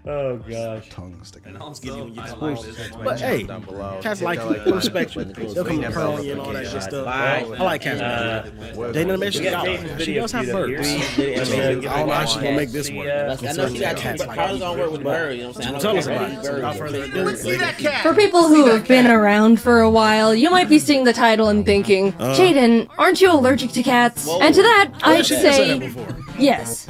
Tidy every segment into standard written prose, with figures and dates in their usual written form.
Oh gosh. Tongue sticking. But hey, cats like you. They respect you. They'll come and purr on you and all that good stuff. I like cats. They done made she does have birds. I don't know how she's gonna make this work. I know she got cats. How is it gonna work with the bird? You know what I'm saying? Tell us about it. Without further ado. For people who have been around for a while, you might be seeing the title and thinking, Jaden, aren't you allergic to cats? And to that, I'd say, yes.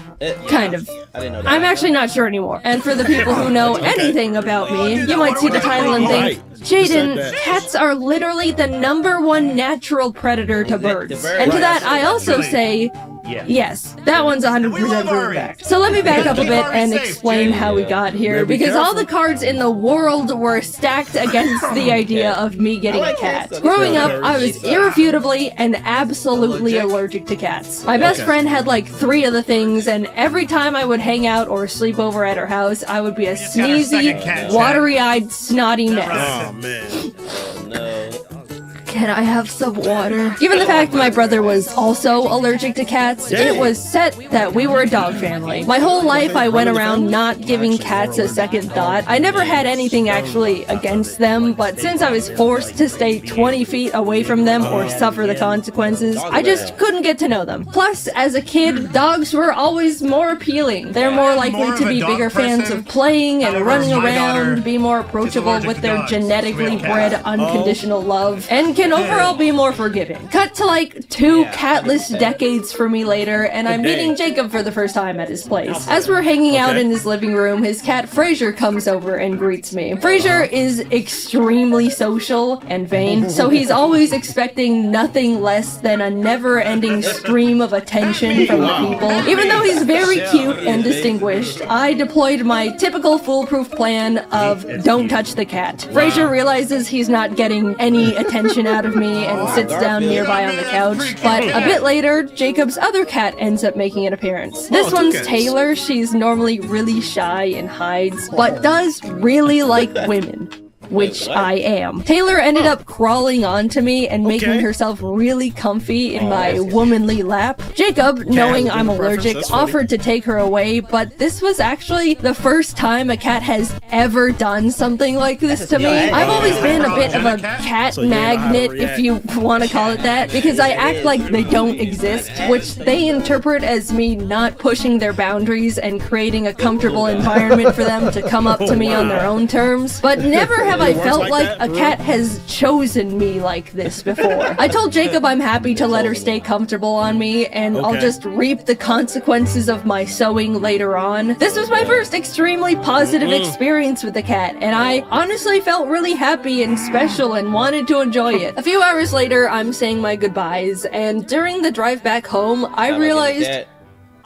Kind of. I didn't know that. I'm actually not sure anymore. And for the people who know anything about me, you might see the title and think, Jaden, cats are literally the #1 natural predator to birds. And to that, I also say, yes, that one's 100% proven fact. So let me back up a bit and explain how we got here, because all the cards in the world were stacked against the idea of me getting a cat. Growing up, I was irrefutably and absolutely allergic to cats. My best friend had like 3 of the things, and every time I would hang out or sleep over at her house, I would be a sneezy, watery-eyed, snotty mess. Oh man. No. Can I have some water? Given the fact my brother was also allergic to cats, it was set that we were a dog family. My whole life I went around not giving cats a second thought. I never had anything actually against them, but since I was forced to stay 20 feet away from them or suffer the consequences, I just couldn't get to know them. Plus, as a kid, dogs were always more appealing. They're more likely to be bigger fans of playing and running around, be more approachable with their genetically bred unconditional love, and can overall be more forgiving. Cut to like 2 catless decades for me later, and I'm meeting Jacob for the first time at his place. As we're hanging out in his living room, his cat Fraser comes over and greets me. Fraser is extremely social and vain, so he's always expecting nothing less than a never-ending stream of attention from the people. Even though he's very cute and distinguished, I deployed my typical foolproof plan of don't touch the cat. Fraser realizes he's not getting any attention out of me and sits down nearby on the couch, but a bit later, Jacob's other cat ends up making an appearance. This one's Taylor. She's normally really shy and hides, but does really like women. Which I am. Taylor ended up crawling onto me and making herself really comfy in my womanly lap. Jacob, knowing I'm allergic, offered to take her away, but this was actually the first time a cat has ever done something like this to me. I've always been a bit of a cat magnet, if you want to call it that, because I act like they don't exist, which they interpret as me not pushing their boundaries and creating a comfortable environment for them to come up to me on their own terms. But never have I felt like a cat has chosen me like this before. I told Jacob I'm happy to let her stay comfortable on me, and I'll just reap the consequences of my sewing later on. This was my first extremely positive experience with the cat, and I honestly felt really happy and special and wanted to enjoy it. A few hours later, I'm saying my goodbyes, and during the drive back home, I realized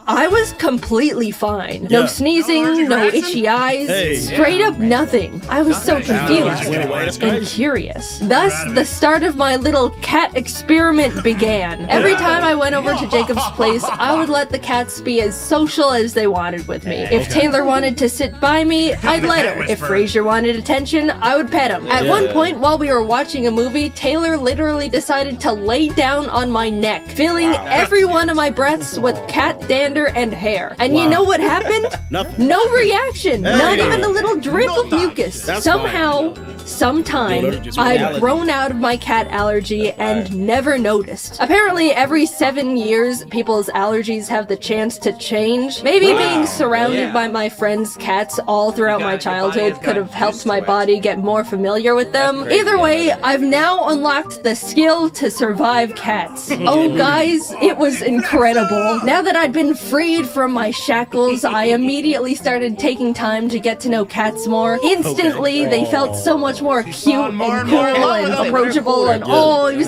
I was completely fine. No sneezing, no itchy eyes, straight up nothing. I was so confused and curious. Thus, the start of my little cat experiment began. Every time I went over to Jacob's place, I would let the cats be as social as they wanted with me. If Taylor wanted to sit by me, I'd let her. If Fraser wanted attention, I would pet him. At one point, while we were watching a movie, Taylor literally decided to lay down on my neck, filling every one of my breaths with cat dander and hair. And you know what happened? Nothing. No reaction. Not even a little drip of mucus. Somehow, sometime, I'd grown out of my cat allergy and never noticed. Apparently, every 7 years, people's allergies have the chance to change. Maybe being surrounded by my friends' cats all throughout my childhood could have helped my body get more familiar with them. Either way, I've now unlocked the skill to survive cats. Oh, guys, it was incredible. Now that I'd been freed from my shackles, I immediately started taking time to get to know cats more. Instantly, they felt so much more cute and cool and approachable, and I was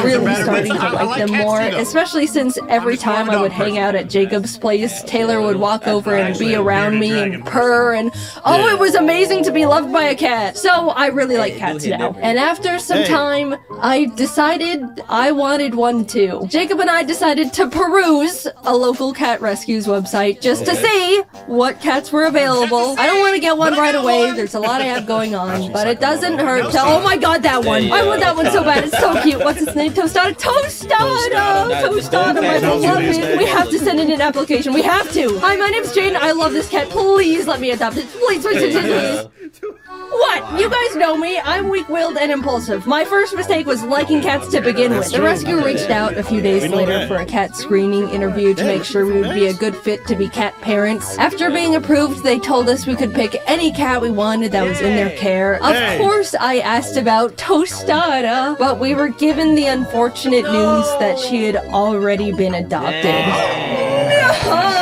really starting to like them more, especially since every time I would hang out at Jacob's place, Taylor would walk over and be around me and purr, and it was amazing to be loved by a cat. So I really like cats now. And after some time, I decided I wanted one too. Jacob and I decided to peruse a local cat rescues website just to see what cats were available. I don't want to get one right away. There's a lot I have going going on, but it doesn't hurt to— oh my god, that one! I want that one so bad, it's so cute. What's its name? Tostada? Tostada, my beloved! We have to send in an application, we have to! Hi, my name's Jane, I love this cat, please let me adopt it, please. What? You guys know me. I'm weak-willed and impulsive. My first mistake was liking cats to begin with. The rescue reached out a few days later for a cat screening interview to make sure we would be a good fit to be cat parents. After being approved, they told us we could pick any cat we wanted that was in their care. Of course, I asked about Tostada, but we were given the unfortunate news that she had already been adopted. No!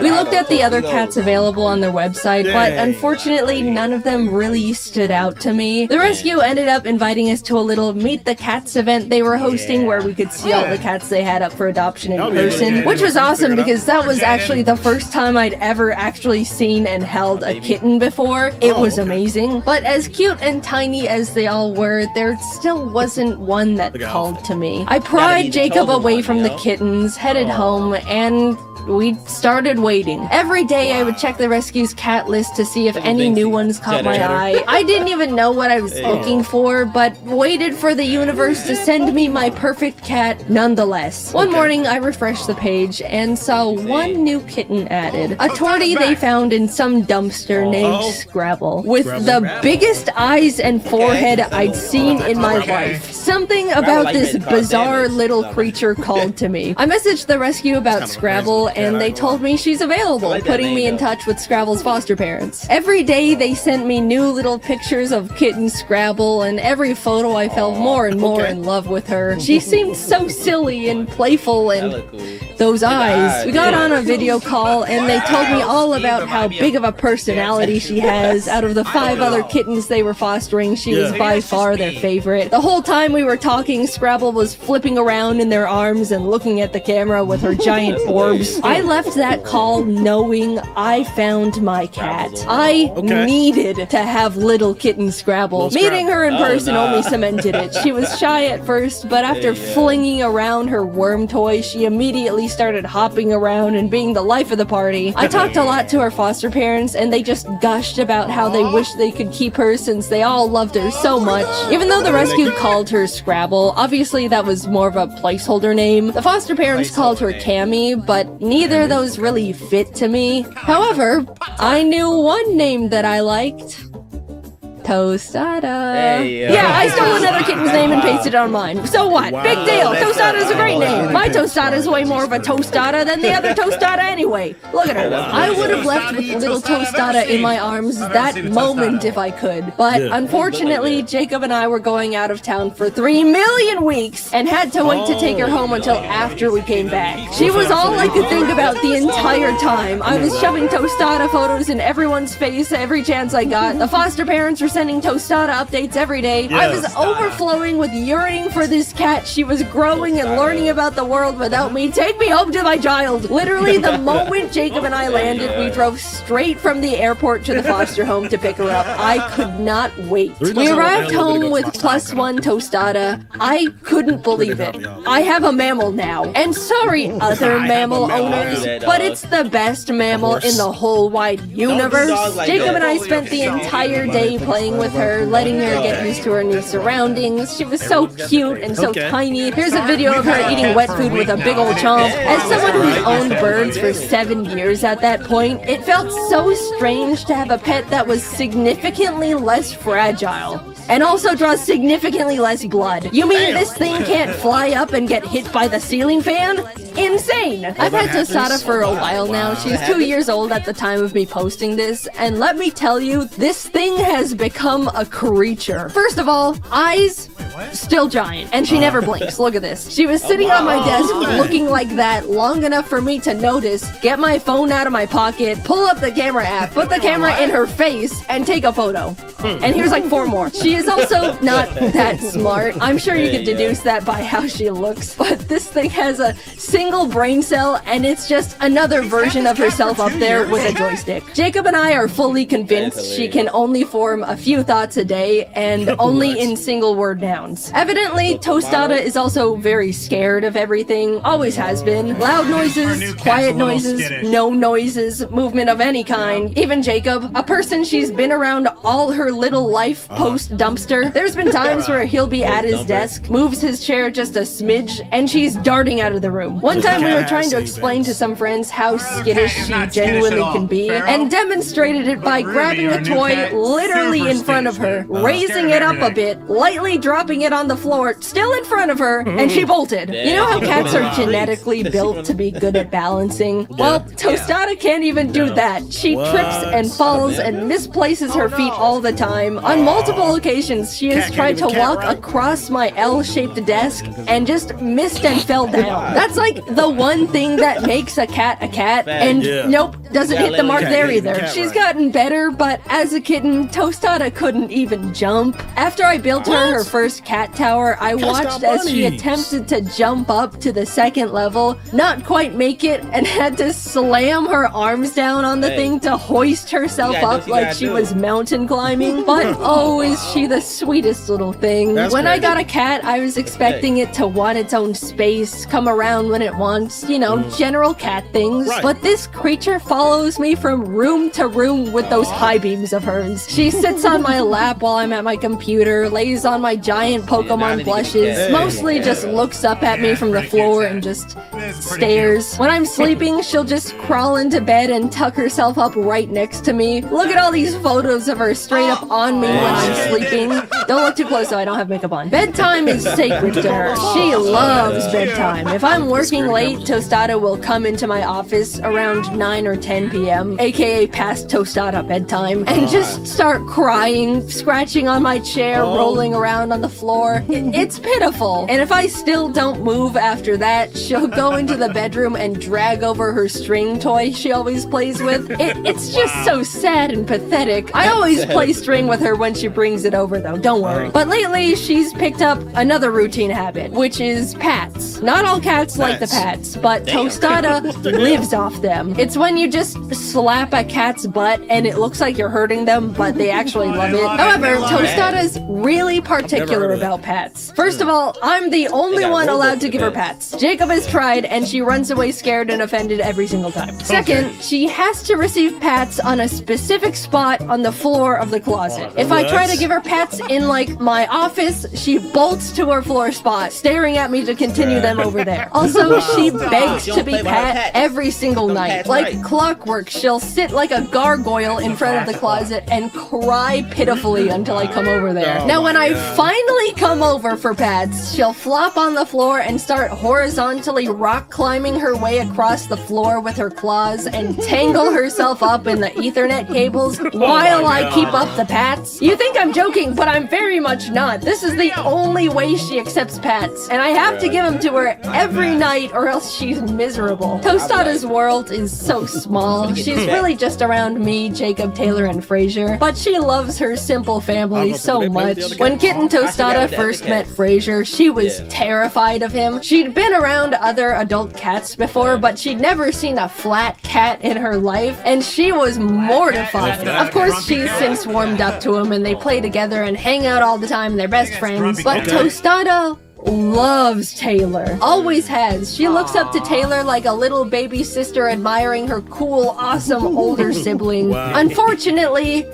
We looked at the other cats available on their website, but unfortunately none of them really stood out to me. The rescue ended up inviting us to a little Meet the Cats event they were hosting where we could see all the cats they had up for adoption in person, which was awesome because that was actually the first time I'd ever actually seen and held a kitten before. It was amazing. But as cute and tiny as they all were, there still wasn't one that called to me. I pried Jacob away from the kittens, headed home, and we started waiting. Every day I would check the rescue's cat list to see if any new ones caught my eye. I didn't even know what I was looking for, but waited for the universe to send me my perfect cat nonetheless. One morning I refreshed the page and saw one new kitten added. A tortie they found in some dumpster named Scrabble, with the biggest eyes and forehead I'd seen in my life. Something about this bizarre little creature called to me. I messaged the rescue about Scrabble and they told me she's available, putting me in touch with Scrabble's foster parents. Every day they sent me new little pictures of kitten Scrabble, and every photo I fell more and more in love with her. She seemed so silly and playful, and those eyes. We got on a video call and they told me all about how big of a personality she has. Out of the 5 other kittens they were fostering, she was by far their favorite. The whole time we were talking, Scrabble was flipping around in their arms and looking at the camera with her giant orbs. I left that call knowing I found my cat. I needed to have little kitten Scrabble. Meeting her in person only cemented it. She was shy at first, but after flinging around her worm toy, she immediately started hopping around and being the life of the party. I talked a lot to her foster parents, and they just gushed about how they wish they could keep her since they all loved her so much. Even though the rescue called her Scrabble, obviously that was more of a placeholder name. The foster parents called her Cammy, but neither of those really fit to me. However, I knew one name that I liked. Tostada. Yeah, I stole another kitten's name and pasted it on mine. So what? Big deal. Tostada is a great name. My Tostada is way more of a tostada than the other Tostada anyway. Look at her. I would have left with little Tostada in my arms that moment if I could. But unfortunately, Jacob and I were going out of town for 3 million weeks and had to wait to take her home until after we came back. She was all I could think about the entire time. I was shoving Tostada photos in everyone's face every chance I got. The foster parents were sending Tostada updates every day. I was overflowing with yearning for this cat. She was growing and learning about the world without me. Take me home to my child. Literally, the moment Jacob and I landed, we drove straight from the airport to the foster home to pick her up. I could not wait. We arrived home with +1 Tostada. I couldn't believe it. I have a mammal now. And sorry, other mammal owners, but it's the best mammal in the whole wide universe. Jacob and I spent the entire day playing with her, letting her get used to her new surroundings. She was so cute and so tiny. Here's a video of her eating wet food with a big old chomp. As someone who's owned birds for 7 years at that point, it felt so strange to have a pet that was significantly less fragile. And also draws significantly less blood. You mean this thing can't fly up and get hit by the ceiling fan? Insane! I've had Tostada for a while now. She's 2 years old at the time of me posting this, and let me tell you, this thing has become a creature. First of all, eyes, still giant, and she never blinks. Look at this. She was sitting on my desk looking like that long enough for me to notice, get my phone out of my pocket, pull up the camera app, put the camera in her face, and take a photo. And here's like 4 more. She is also not that smart. I'm sure you could deduce that by how she looks, but this thing has a single brain cell, and it's just another version of herself up there with a joystick. Jacob and I are fully convinced she can only form a few thoughts a day, and only in single word nouns. sounds. Evidently, Tostada is also very scared of everything, always has been. Loud noises, quiet noises, no noises, movement of any kind. Even Jacob, a person she's been around all her little life post-dumpster. There's been times where he'll be at his desk, moves his chair just a smidge, and she's darting out of the room. One time we were trying to explain to some friends how skittish she genuinely can be, and demonstrated it by grabbing a toy literally in front of her, raising it up a bit, lightly dropping it on the floor, still in front of her, and she bolted. You know how cats are genetically built to be good at balancing? Well, Tostada can't even do that. She trips and falls and misplaces her feet all the time. On multiple occasions, she has tried to walk across my L-shaped desk and just missed and fell down. That's like the one thing that makes a cat, and nope, doesn't hit the mark there either. She's gotten better, but as a kitten, Tostada couldn't even jump. After I built her first cat tower, I watched as she attempted to jump up to the second level, not quite make it, and had to slam her arms down on the thing to hoist herself up like she was mountain climbing. But oh, is she the sweetest little thing. When I got a cat, I was expecting it to want its own space, come around when it wants, you know, general cat things. But this creature follows me from room to room with those high beams of hers. She sits on my lap while I'm at my computer, lays on my giant Pokemon plushes, mostly just looks up at me from the floor and just stares. When I'm sleeping, she'll just crawl into bed and tuck herself up right next to me. Look at all these photos of her straight up on me when I'm sleeping. Don't look too close so I don't have makeup on. Bedtime is sacred to her. She loves bedtime. If I'm working late, Tostada will come into my office around 9 or 10 p.m., aka past Tostada bedtime, and just start crying, scratching on my chair, rolling around on the floor. It's pitiful. And if I still don't move after that, she'll go into the bedroom and drag over her string toy she always plays with. It's just so sad and pathetic. I always play string with her when she brings it over though, don't worry. But lately, she's picked up another routine habit, which is pats. Not all cats like the pats, but Tostada lives off them. It's when you just slap a cat's butt and it looks like you're hurting them, but they actually love it. However, Tostada's really particular about pats. First of all, I'm the only one allowed to give her pats. Jacob has tried, and she runs away scared and offended every single time. Second, she has to receive pats on a specific spot on the floor of the closet. If I try to give her pats in, like, my office, she bolts to her floor spot, staring at me to continue them over there. Also, she begs to be pat every single night. Like clockwork, she'll sit like a gargoyle in front of the closet and cry pitifully until I come over there. Now, when I finally come over for pats, she'll flop on the floor and start horizontally rock climbing her way across the floor with her claws and tangle herself up in the Ethernet cables while I keep up the pats. You think I'm joking, but I'm very much not. This is the only way she accepts pats, and I have to give them to her every night or else she's miserable. Tostada's world is so small. She's really just around me, Jacob, Taylor, and Fraser, but she loves her simple family so much. When Kitten Tostada first met Fraser, she was terrified of him. She'd been around other adult cats before, but she'd never seen a flat cat in her life, and she was mortified. Of course, she's since warmed up to him, and they play together and hang out all the time. They're best friends, but Tostada loves Taylor. Always has. She looks up to Taylor like a little baby sister admiring her cool, awesome older sibling. Unfortunately,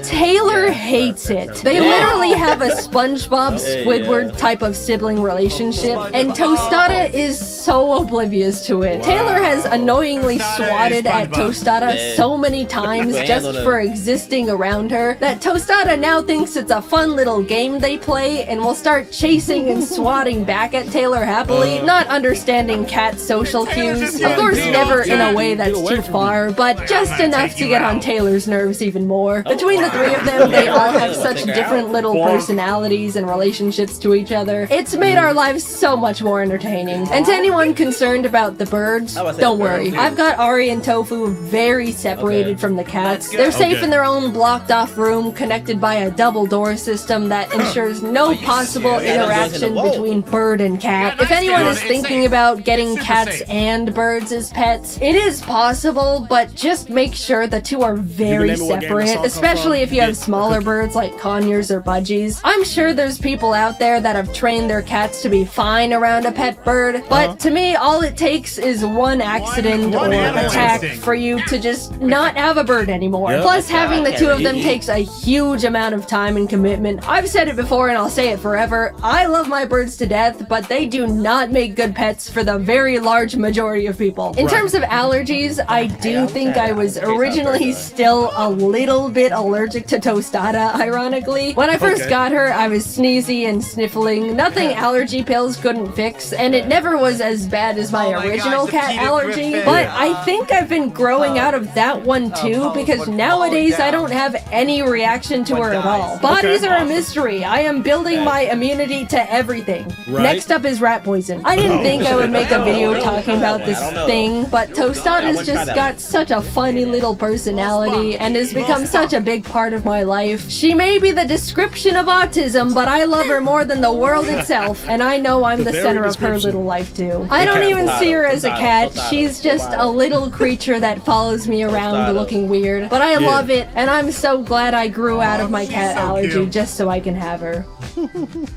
Taylor hates it. They literally have a SpongeBob Squidward type of sibling relationship, and Tostada is so oblivious to it. Taylor has annoyingly swatted at Tostada so many times just for existing around her that Tostada now thinks it's a fun little game they play and will start chasing and swatting back at Taylor happily, not understanding cat social cues. Of course, never in a way that's too far, but just enough to get on Taylor's nerves even more. Between the three of them, they all have such different little personalities and relationships to each other. It's made our lives so much more entertaining. And to anyone concerned about the birds, don't worry. I've got Ari and Tofu very separated from the cats. They're safe in their own blocked off room, connected by a double door system that ensures no possible interaction between bird and cat. If anyone is thinking about getting cats and birds as pets, it is possible, but just make sure the two are very separate, especially if you have smaller birds like conures or budgies. I'm sure there's people out there that have trained their cats to be fine around a pet bird, but to me, all it takes is one accident or attack for you to just not have a bird anymore. Plus, having the two of them takes a huge amount of time and commitment. I've said it before and I'll say it forever. I love my birds to death, but they do not make good pets for the very large majority of people. In terms of allergies, I do think I was originally still a little bit allergic to tostada, ironically. When I first got her, I was sneezy and sniffling, nothing allergy pills couldn't fix, and it never was as bad as my original cat allergy, but I think I've been growing out of that one too, because nowadays I don't have any reaction to her at all. Bodies are a mystery. I am building my immunity to everything. Next up is rat poison. I didn't think I would make a video talking about this thing, but Tostada's just got such a funny little personality and has become such a big part of my life. She may be the description of autism, but I love her more than the world itself, and I know I'm the center of her little life too. I don't even see her as a cat. She's just a little creature that follows me around looking weird, but I love it, and I'm so glad I grew out of my cat allergy just so I can have her.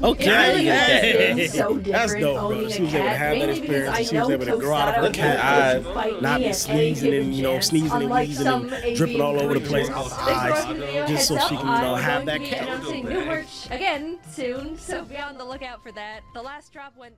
Okay, So that's dope, bro. She was able to have that experience. She was able to grow out of her cat eye, not be sneezing and sneezing and wheezing and dripping all over the place out the eyes, just so she can have that cat. Announcing new merch again soon, so be on the lookout for that. The last drop went.